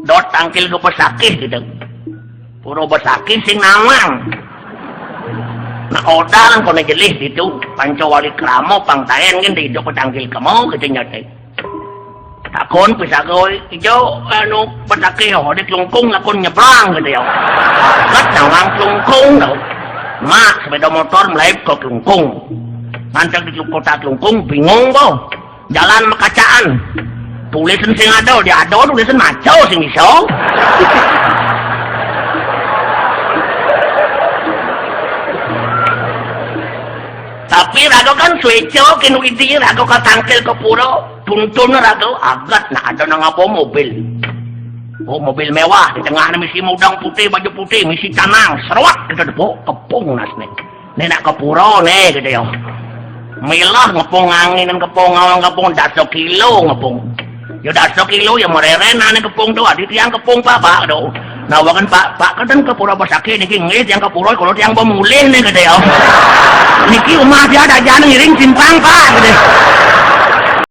dot tangkil ke pesakih gitu puro pesakih sing namang nah odalan kono jelih gitu pancawali kramo pangtaen kan di joko tangkil kemau gitu nyate takon pisagoy ijo anu pesakih ho di kelungkung lakon nyebrang gitu ya kat nawang kelungkung tau mak sepeda motor melayu ke kelungkung ngancak di kota kelungkung bingung po jalan makacaan tulisan sing ada di ado tulisan maco sing iso tapi rago kan sueco kinu iti rago katangkel ke puro tuntun rago agat na ada na nga po mobil mobil mewah di tengah na misi mudang putih baju putih misi tanang serwak gitu po kepung nas nih nenak ke puro nih gitu yo milah ngepung angin kepung ngawang kepung daso kilo ngepung yo daso kilo ya mereren ane kepung doa di tiang kepung pak do nawakan pak kadang ke pura pasake niki ngis yang ke pura kalau tiang pemulih nih gede yo niki rumah dia ada jalan ngiring simpang pak gede